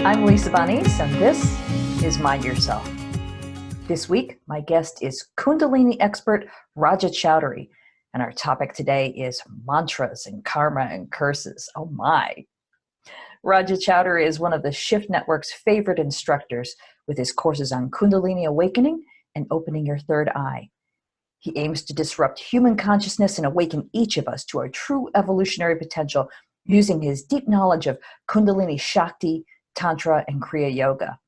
I'm Lisa Bonnice, and this is Mind Yourself. This week, my guest is Kundalini expert Raja Choudhury, and our topic today is mantras and karma and curses. Oh my. Raja Choudhury is one of the Shift Network's favorite instructors with his courses on Kundalini awakening and opening your third eye. He aims to disrupt human consciousness and awaken each of us to our true evolutionary potential using his deep knowledge of Kundalini Shakti, Tantra, and Kriya Yoga.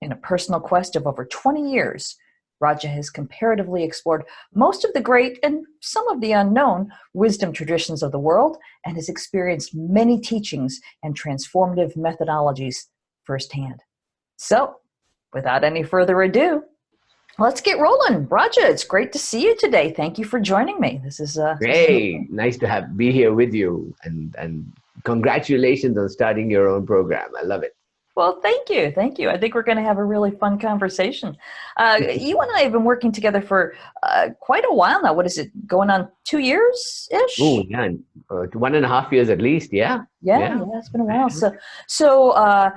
In a personal quest of over 20 years, Raja has comparatively explored most of the great and some of the unknown wisdom traditions of the world and has experienced many teachings and transformative methodologies firsthand. So, without any further ado, let's get rolling. Raja, it's great to see you today. Thank you for joining me. This is great. Nice to be here with you, and congratulations on starting your own program. I love it. Well, thank you. Thank you. I think we're going to have a really fun conversation. You and I have been working together for quite a while now. What is it, going on 2 years-ish? Oh, yeah. 1.5 years at least, yeah. Yeah, it's been a while. So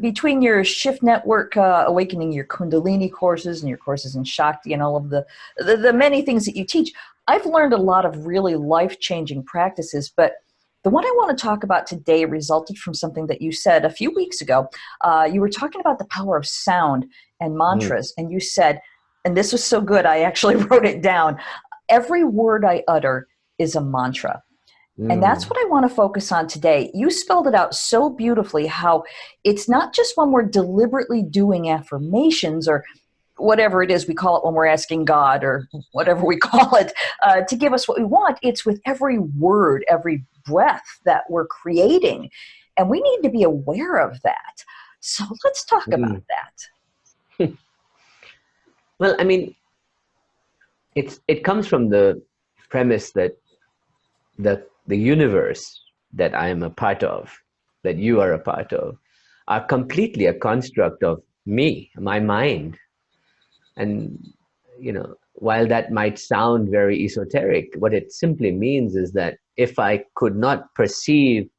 between your Shift Network, Awakening Your Kundalini courses and your courses in Shakti and all of the many things that you teach, I've learned a lot of really life-changing practices, but the one I want to talk about today resulted from something that you said a few weeks ago. You were talking about the power of sound and mantras, and you said, and this was so good, I actually wrote it down, every word I utter is a mantra. And that's what I want to focus on today. You spelled it out so beautifully, how it's not just when we're deliberately doing affirmations or whatever it is we call it when we're asking God or whatever we call it to give us what we want. It's with every word, every breath that we're creating. And we need to be aware of that. So let's talk about that. Well, I mean, it comes from the premise that the universe that I am a part of, that you are a part of, are completely a construct of me, my mind. And, while that might sound very esoteric, what it simply means is that if I could not perceive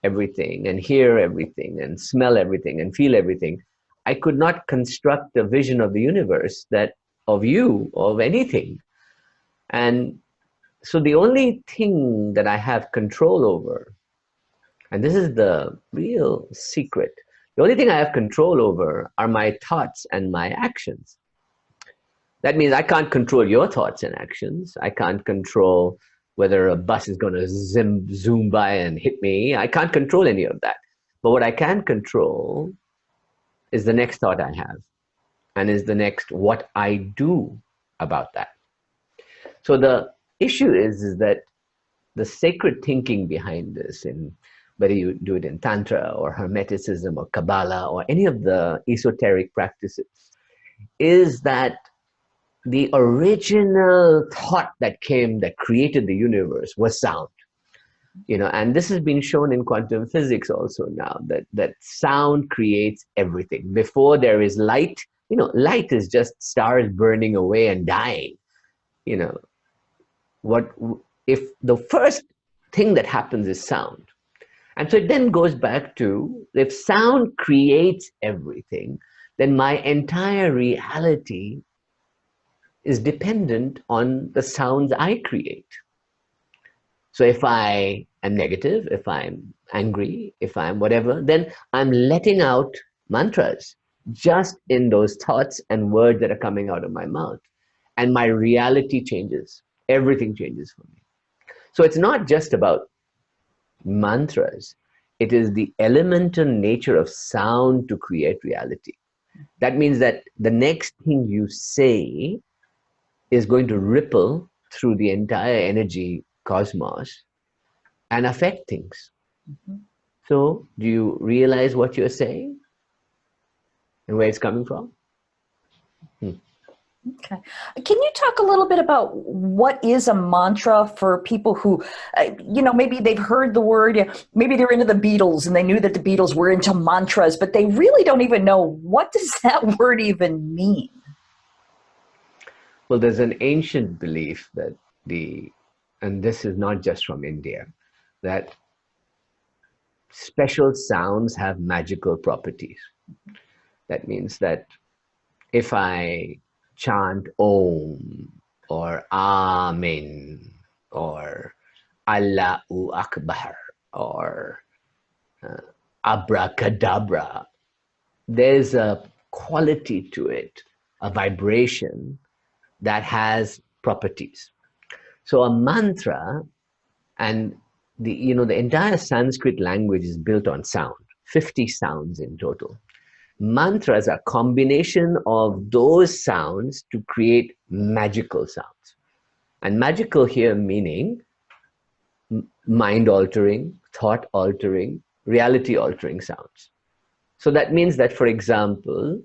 everything and hear everything and smell everything and feel everything, I could not construct a vision of the universe, that of you, or of anything. And so the only thing that I have control over, and this is the real secret, the only thing I have control over are my thoughts and my actions. That means I can't control your thoughts and actions. I can't control whether a bus is going to zoom by and hit me. I can't control any of that. But what I can control is the next thought I have, and is the next what I do about that. So the issue is that the sacred thinking behind this, in whether you do it in Tantra or Hermeticism or Kabbalah or any of the esoteric practices, is that the original thought that created the universe was sound. And this has been shown in quantum physics also now, that sound creates everything. Before there is light, light is just stars burning away and dying. What if the first thing that happens is sound? And so it then goes back to, if sound creates everything, then my entire reality is dependent on the sounds I create. So if I am negative, if I'm angry, if I'm whatever, then I'm letting out mantras just in those thoughts and words that are coming out of my mouth. And my reality changes. Everything changes for me. So it's not just about mantras. It is the elemental nature of sound to create reality. That means that the next thing you say is going to ripple through the entire energy cosmos and affect things. So do you realize what you're saying and where it's coming from? Okay. Can you talk a little bit about what is a mantra for people who, maybe they've heard the word, maybe they're into the Beatles and they knew that the Beatles were into mantras, but they really don't even know, what does that word even mean? Well, there's an ancient belief that and this is not just from India, that special sounds have magical properties. That means that if I chant Om or Amen or Allahu Akbar or Abracadabra, there's a quality to it, a vibration that has properties. So a mantra, and the entire Sanskrit language is built on sound, 50 sounds in total. Mantras are a combination of those sounds to create magical sounds. And magical here meaning mind altering, thought altering, reality altering sounds. So that means that, for example,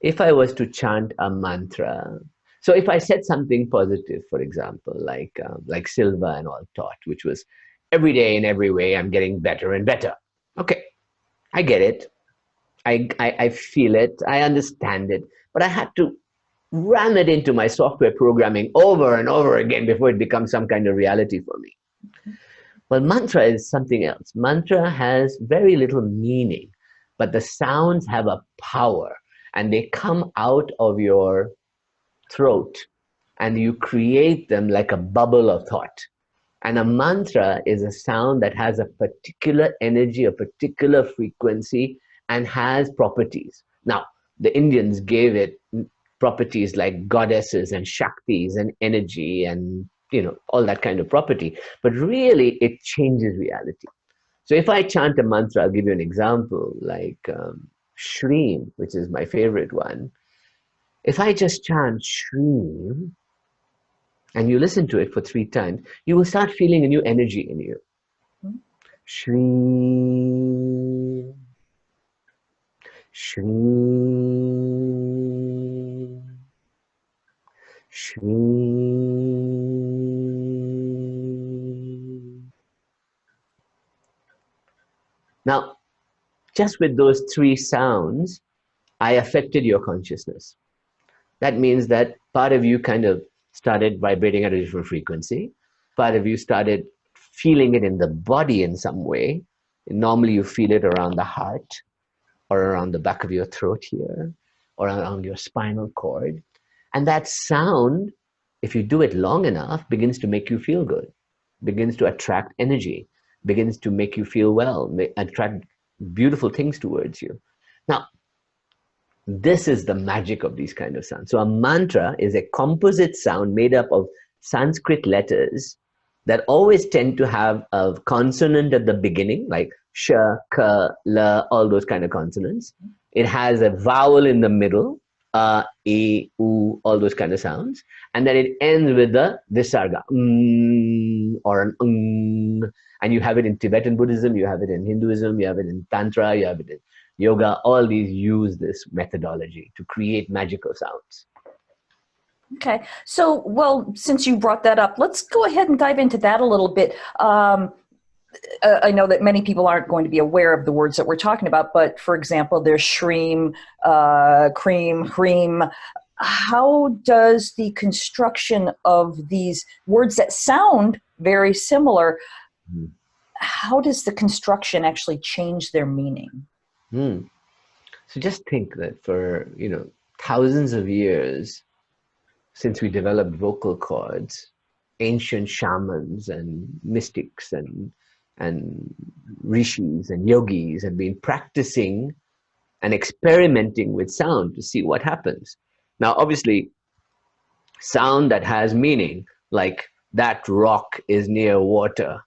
if I was to chant a mantra, so if I said something positive, for example, like Silva and all taught, which was every day in every way, I'm getting better and better. Okay, I get it. I feel it. I understand it. But I had to ram it into my software programming over and over again before it becomes some kind of reality for me. Well, mantra is something else. Mantra has very little meaning, but the sounds have a power and they come out of your throat and you create them like a bubble of thought. And a mantra is a sound that has a particular energy, a particular frequency, and has properties. Now, the Indians gave it properties like goddesses and Shaktis and energy and all that kind of property. But really, it changes reality. So if I chant a mantra, I'll give you an example, like Shreem, which is my favorite one. If I just chant Shreem, and you listen to it for 3 times, you will start feeling a new energy in you. Shreem, Shreem, Shreem. Now, just with those 3 sounds, I affected your consciousness. That means that part of you kind of started vibrating at a different frequency. Part of you started feeling it in the body in some way. Normally you feel it around the heart or around the back of your throat here or around your spinal cord. And that sound, if you do it long enough, begins to make you feel good, begins to attract energy, begins to make you feel well, attract beautiful things towards you. Now, this is the magic of these kind of sounds. So a mantra is a composite sound made up of Sanskrit letters that always tend to have a consonant at the beginning, like sh, k, la, all those kind of consonants. It has a vowel in the middle, e, u, all those kind of sounds. And then it ends with the visarga, or an and you have it in Tibetan Buddhism, you have it in Hinduism, you have it in Tantra, you have it in yoga. All these use this methodology to create magical sounds. Okay. So, well, since you brought that up, let's go ahead and dive into that a little bit. I know that many people aren't going to be aware of the words that we're talking about, but for example, there's shreem, cream, hreem. How does the construction of these words that sound very similar, how does the construction actually change their meaning? So just think that for, thousands of years since we developed vocal cords, ancient shamans and mystics and rishis and yogis have been practicing and experimenting with sound to see what happens. Now, obviously, sound that has meaning, like that rock is near water,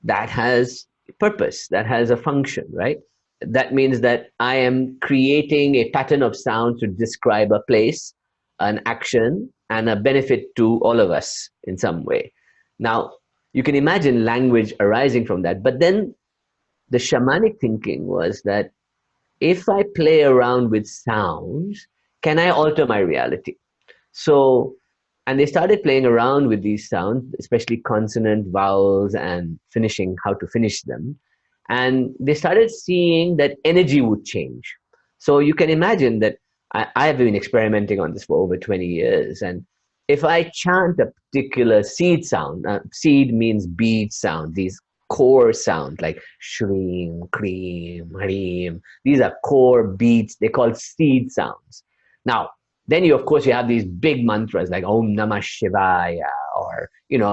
that has purpose, that has a function, right? That means that I am creating a pattern of sound to describe a place, an action, and a benefit to all of us in some way. Now, you can imagine language arising from that. But then the shamanic thinking was that if I play around with sounds, can I alter my reality? So, and they started playing around with these sounds, especially consonant, vowels, and finishing, how to finish them. And they started seeing that energy would change. So you can imagine that I have been experimenting on this for over 20 years. And if I chant a particular seed sound, seed means bead sound, these core sounds like shreem, cream, hreem. These are core beats. They're called seed sounds. Now, then you, of course, you have these big mantras like Om Namah Shivaya or,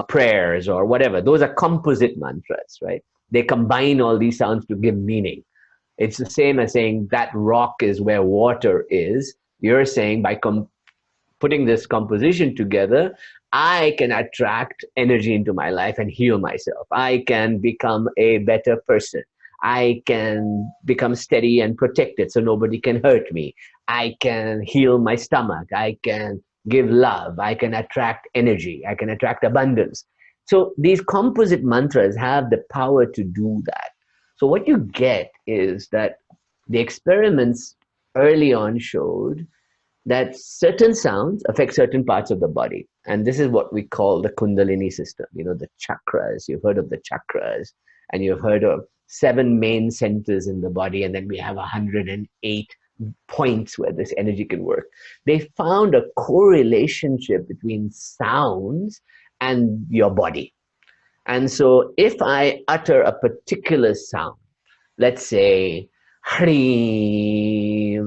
prayers or whatever. Those are composite mantras, right? They combine all these sounds to give meaning. It's the same as saying that rock is where water is. You're saying by putting this composition together, I can attract energy into my life and heal myself. I can become a better person. I can become steady and protected so nobody can hurt me. I can heal my stomach. I can give love. I can attract energy. I can attract abundance. So these composite mantras have the power to do that. So what you get is that the experiments early on showed that certain sounds affect certain parts of the body. And this is what we call the Kundalini system, the chakras. You've heard of the chakras, and you've heard of 7 main centers in the body, and then we have 108 points where this energy can work. They found a correlationship between sounds and your body. And so if I utter a particular sound, let's say Hreem,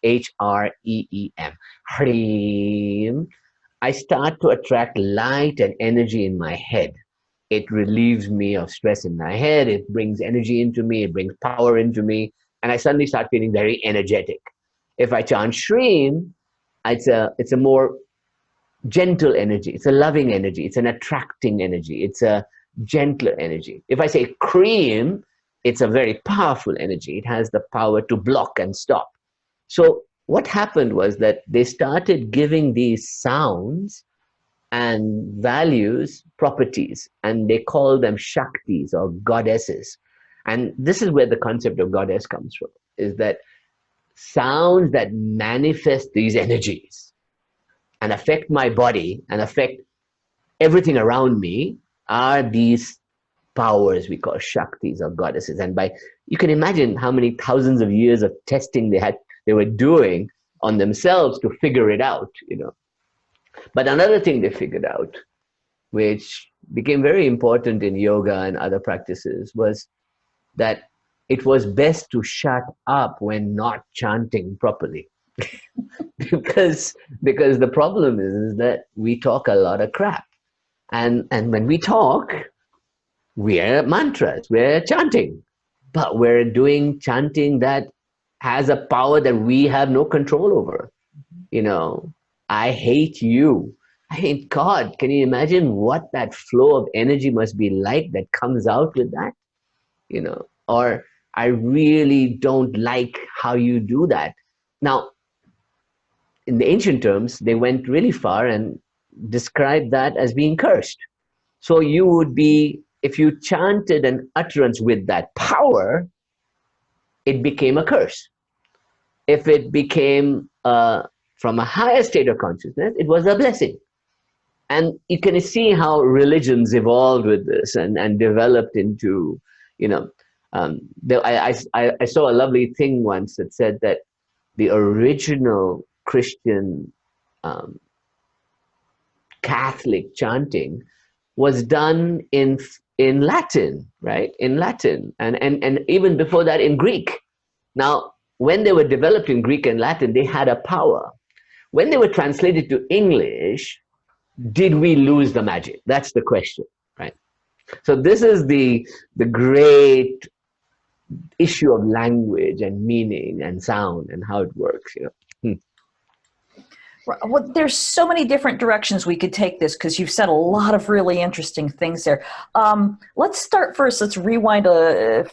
H-R-E-E-M, Hreem, I start to attract light and energy in my head. It relieves me of stress in my head. It brings energy into me. It brings power into me. And I suddenly start feeling very energetic. If I chant Shreem, it's a more gentle energy. It's a loving energy. It's an attracting energy. It's a gentler energy. If I say Cream, it's a very powerful energy. It has the power to block and stop. So what happened was that they started giving these sounds and values properties, and they call them Shaktis or goddesses. And this is where the concept of goddess comes from, is that sounds that manifest these energies and affect my body and affect everything around me are these powers we call Shaktis or goddesses. And you can imagine how many thousands of years of testing they were doing on themselves to figure it out, But another thing they figured out, which became very important in yoga and other practices, was that it was best to shut up when not chanting properly. because the problem is that we talk a lot of crap. And when we talk, we're mantras, we're chanting, but we're doing chanting that has a power that we have no control over. I hate you. I hate God. Can you imagine what that flow of energy must be like that comes out with that? Or I really don't like how you do that. Now, in the ancient terms, they went really far and described that as being cursed. So you would be, if you chanted an utterance with that power, it became a curse. If it became from a higher state of consciousness, it was a blessing. And you can see how religions evolved with this and developed into, I saw a lovely thing once that said that the original Christian Catholic chanting was done in Latin, right? In Latin, and even before that in Greek. Now, when they were developed in Greek and Latin, they had a power. When they were translated to English, did we lose the magic? That's the question, right? So this is the great issue of language and meaning and sound and how it works, Well, there's so many different directions we could take this because you've said a lot of really interesting things there. Let's start first. Let's rewind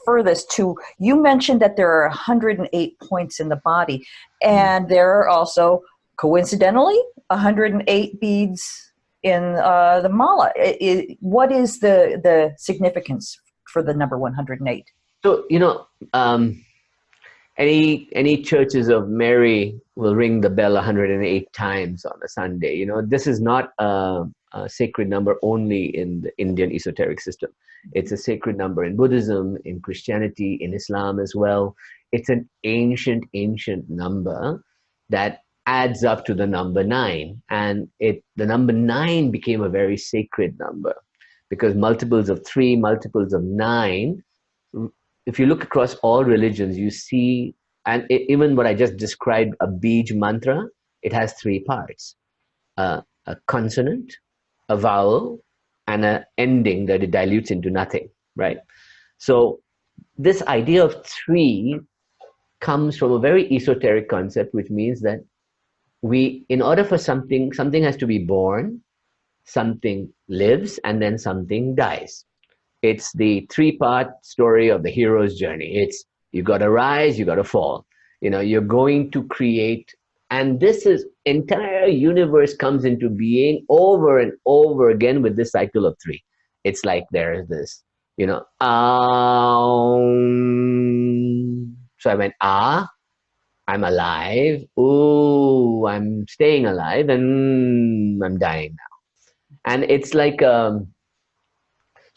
furthest to, you mentioned that there are 108 points in the body, and there are also, coincidentally, 108 beads in the mala. What is the significance for the number 108? So, any churches of Mary will ring the bell 108 times on a Sunday. This is not a sacred number only in the Indian esoteric system. It's a sacred number in Buddhism, in Christianity, in Islam as well. It's an ancient number that adds up to the number 9. And the number 9 became a very sacred number because multiples of 3, multiples of 9, if you look across all religions, you see, and even what I just described, a Bij mantra, it has 3 parts, a consonant, a vowel, and an ending that it dilutes into nothing, right? So this idea of 3 comes from a very esoteric concept, which means that in order for something has to be born, something lives, and then something dies. It's the 3-part story of the hero's journey. It's, you got to rise, you got to fall. You're going to create, and this is entire universe comes into being over and over again with this cycle of 3. It's like there is this, so I went, I'm alive. Ooh, I'm staying alive, and I'm dying now. And it's like, so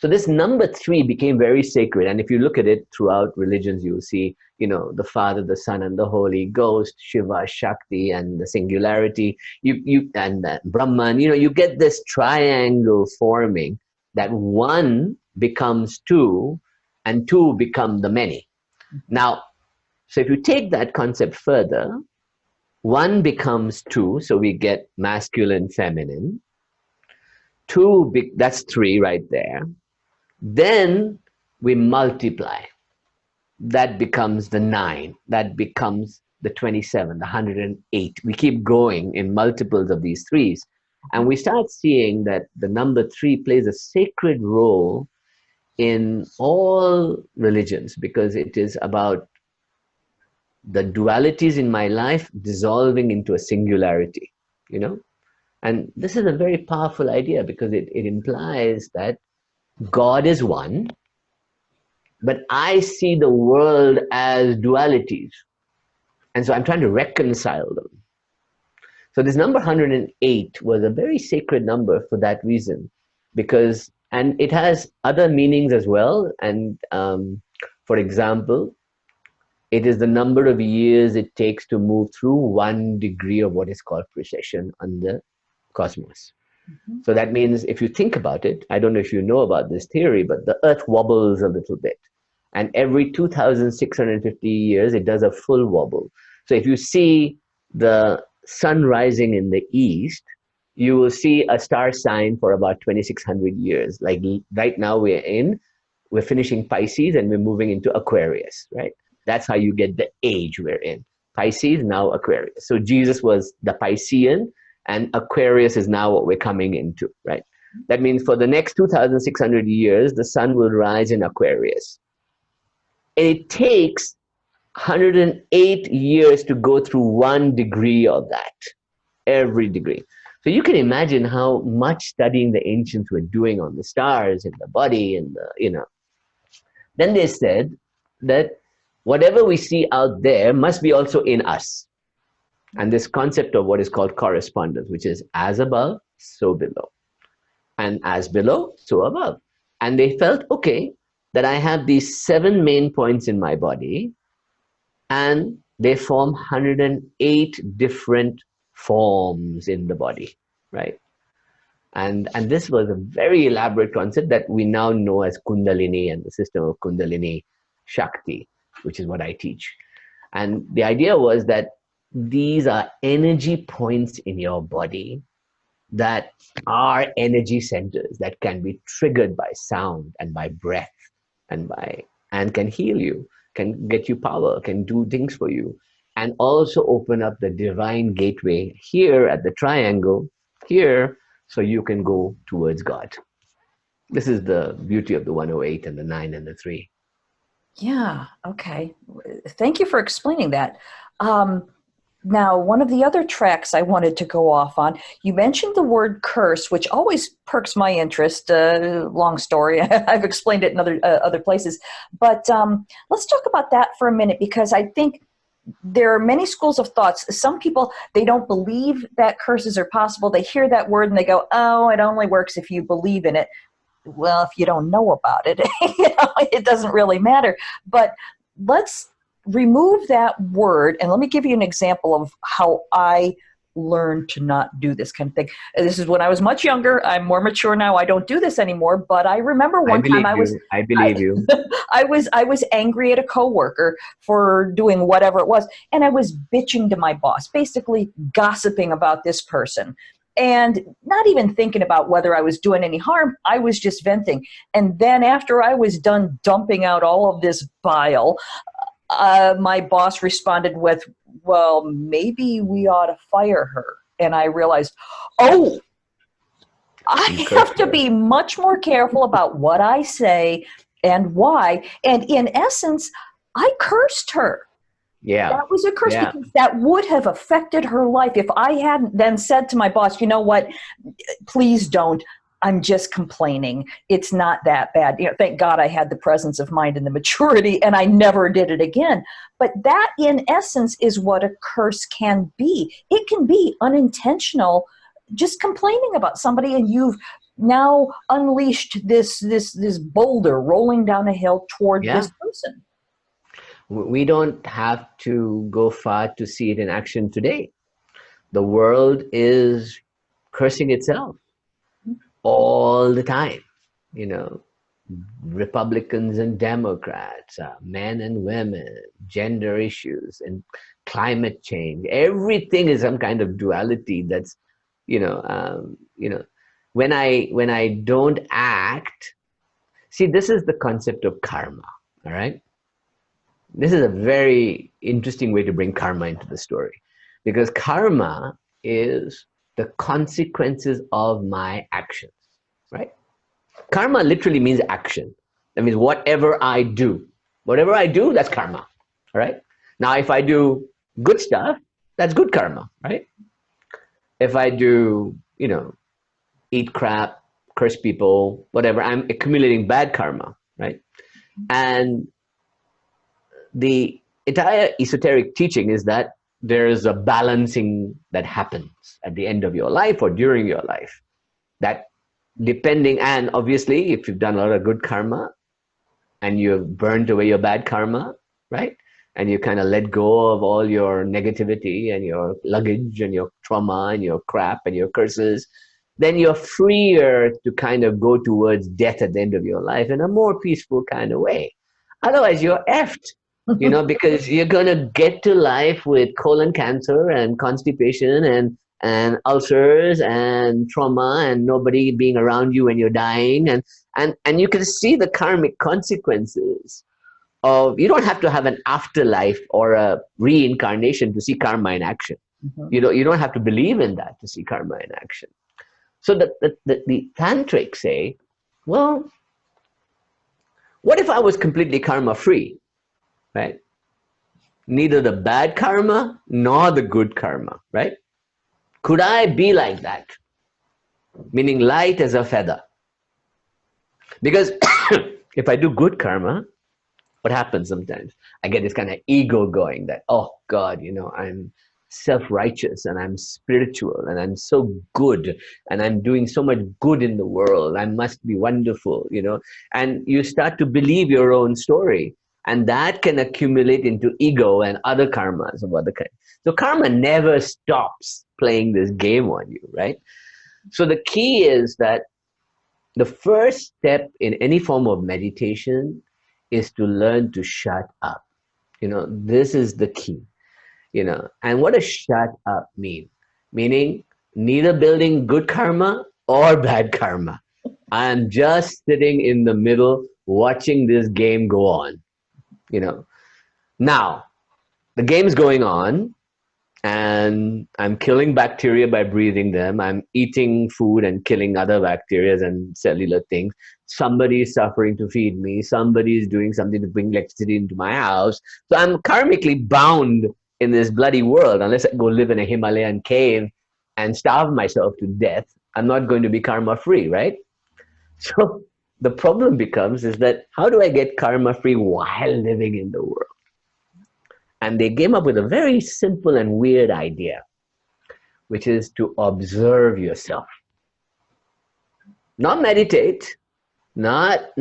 this number 3 became very sacred. And if you look at it throughout religions, you'll see, the Father, the Son, and the Holy Ghost, Shiva, Shakti, and the singularity, and Brahman, you get this triangle forming that 1 becomes 2, and 2 become the many. Now, so if you take that concept further, 1 becomes 2, so we get masculine, feminine. 2, that's 3 right there. Then we multiply. That becomes the 9. That becomes the 27, the 108. We keep going in multiples of these 3s. And we start seeing that the number 3 plays a sacred role in all religions, because it is about the dualities in my life dissolving into a singularity, And this is a very powerful idea, because it implies that God is one, but I see the world as dualities. And so I'm trying to reconcile them. So this number 108 was a very sacred number for that reason, because, and it has other meanings as well. And for example, it is the number of years it takes to move through 1 degree of what is called precession on the cosmos. So that means, if you think about it, I don't know if you know about this theory, but the Earth wobbles a little bit. And every 2,650 years, it does a full wobble. So if you see the sun rising in the east, you will see a star sign for about 2,600 years. Like right now we're finishing Pisces and we're moving into Aquarius, right? That's how you get the age we're in. Pisces, now Aquarius. So Jesus was the Piscean, and Aquarius is now what we're coming into, right? That means for the next 2,600 years, the sun will rise in Aquarius. It takes 108 years to go through 1 degree of that, every degree. So you can imagine how much studying the ancients were doing on the stars and the body and the, Then they said that whatever we see out there must be also in us. And this concept of what is called correspondence, which is as above, so below. And as below, so above. And they felt, okay, that I have these 7 main points in my body, and they form 108 different forms in the body, right? And this was a very elaborate concept that we now know as Kundalini and the system of Kundalini Shakti, which is what I teach. And the idea was that these are energy points in your body that are energy centers that can be triggered by sound and by breath and can heal you, can get you power, can do things for you, and also open up the divine gateway here at the triangle here, so you can go towards God. This is the beauty of the 108 and the 9 and the 3. Yeah, okay. Thank you for explaining that. Now, one of the other tracks I wanted to go off on, you mentioned the word curse, which always perks my interest. Long story. I've explained it in other places. But let's talk about that for a minute, because I think there are many schools of thoughts. Some people, they don't believe that curses are possible. They hear that word and they go, oh, it only works if you believe in it. Well, if you don't know about it, it doesn't really matter. But let's remove that word, and let me give you an example of how I learn to not do this kind of thing? This is when I was much younger. I'm more mature now. I don't do this anymore. But I remember I one time believe you. I believe you. I was angry at a coworker for doing whatever it was, and I was bitching to my boss, basically gossiping about this person. And not even thinking about whether I was doing any harm. I was just venting. And then after I was done dumping out all of this bile, my boss responded with, well, maybe we ought to fire her. And I realized, oh, I have to be much more careful about what I say and why. And in essence, I cursed her. Yeah. That was a curse, Yeah. because that would have affected her life if I hadn't then said to my boss, you know what, please don't. I'm just complaining. It's not that bad. You know, thank God I had the presence of mind and the maturity, and I never did it again. But that, in essence, is what a curse can be. It can be unintentional, just complaining about somebody, and you've now unleashed this boulder rolling down a hill toward this person. We don't have to go far to see it in action today. The world is cursing itself all the time. You know, Republicans and Democrats, men and women, gender issues, and climate change. Everything is some kind of duality. That's, when I don't act. See, this is the concept of karma. All right. This is a very interesting way to bring karma into the story, because karma is the consequences of my actions, right? Karma literally means action. That means whatever I do, that's karma, all right? Now, if I do good stuff, that's good karma, right? If I do, eat crap, curse people, whatever, I'm accumulating bad karma, right? And the entire esoteric teaching is that there is a balancing that happens at the end of your life or during your life, that depending, and obviously if you've done a lot of good karma and you've burned away your bad karma, right, and you kind of let go of all your negativity and your luggage and your trauma and your crap and your curses, then you're freer to kind of go towards death at the end of your life in a more peaceful kind of way. Otherwise you're effed. Because you're going to get to life with colon cancer and constipation and ulcers and trauma and nobody being around you when you're dying. And you can see the karmic consequences of, you don't have to have an afterlife or a reincarnation to see karma in action. Mm-hmm. You don't have to believe in that to see karma in action. So the tantrics say, well, what if I was completely karma free? Right? Neither the bad karma nor the good karma, right? Could I be like that? Meaning light as a feather. Because if I do good karma, what happens sometimes? I get this kind of ego going that, oh God, I'm self-righteous and I'm spiritual and I'm so good and I'm doing so much good in the world. I must be wonderful, and you start to believe your own story. And that can accumulate into ego and other karmas of other kinds. So karma never stops playing this game on you, right? So the key is that the first step in any form of meditation is to learn to shut up. This is the key. And what does shut up mean? Meaning neither building good karma or bad karma. I'm just sitting in the middle watching this game go on. Now the game's going on and I'm killing bacteria by breathing them. I'm eating food and killing other bacteria and cellular things. Somebody is suffering to feed me. Somebody is doing something to bring electricity into my house. So I'm karmically bound in this bloody world. Unless I go live in a Himalayan cave and starve myself to death, I'm not going to be karma free, right? So the problem becomes is that how do I get karma free while living in the world? And they came up with a very simple and weird idea, which is to observe yourself. Not meditate, not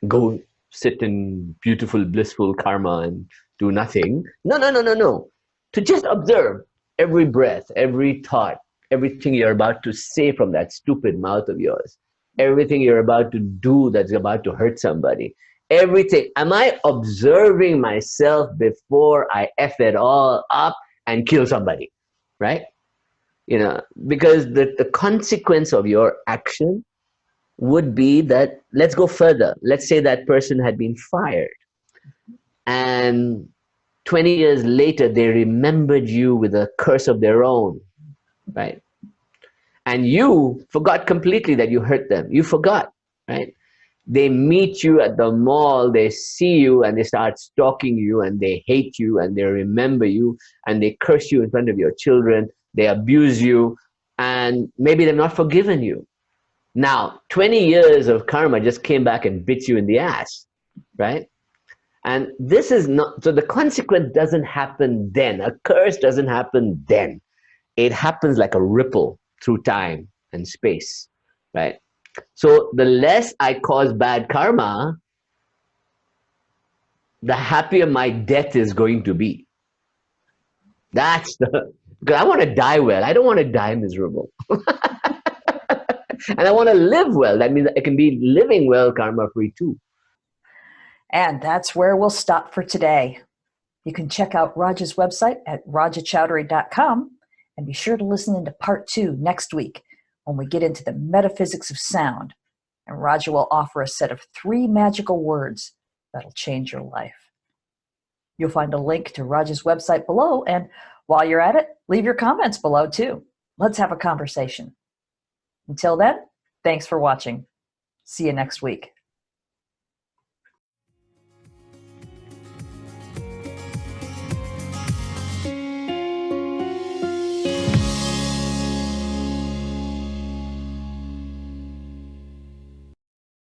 go sit in beautiful, blissful karma and do nothing. No. To just observe. every breath, every thought, everything you're about to say from that stupid mouth of yours, everything you're about to do that's about to hurt somebody, everything. Am I observing myself before I F it all up and kill somebody, right? Because the consequence of your action would be that, let's go further. Let's say that person had been fired, and 20 years later, they remembered you with a curse of their own, right? And you forgot completely that you hurt them. You forgot, right? They meet you at the mall, they see you, and they start stalking you, and they hate you, and they remember you, and they curse you in front of your children, they abuse you, and maybe they've not forgiven you. Now, 20 years of karma just came back and bit you in the ass, right? And this is not, so the consequence doesn't happen then. A curse doesn't happen then. It happens like a ripple through time and space, right? So the less I cause bad karma, the happier my death is going to be. That's because I want to die well. I don't want to die miserable. And I want to live well. That means I can be living well karma free too. And that's where we'll stop for today. You can check out Raja's website at rajachoudhury.com, and be sure to listen into part 2 next week when we get into the metaphysics of sound. And Raja will offer a set of 3 magical words that'll change your life. You'll find a link to Raja's website below, and while you're at it, leave your comments below too. Let's have a conversation. Until then, thanks for watching. See you next week.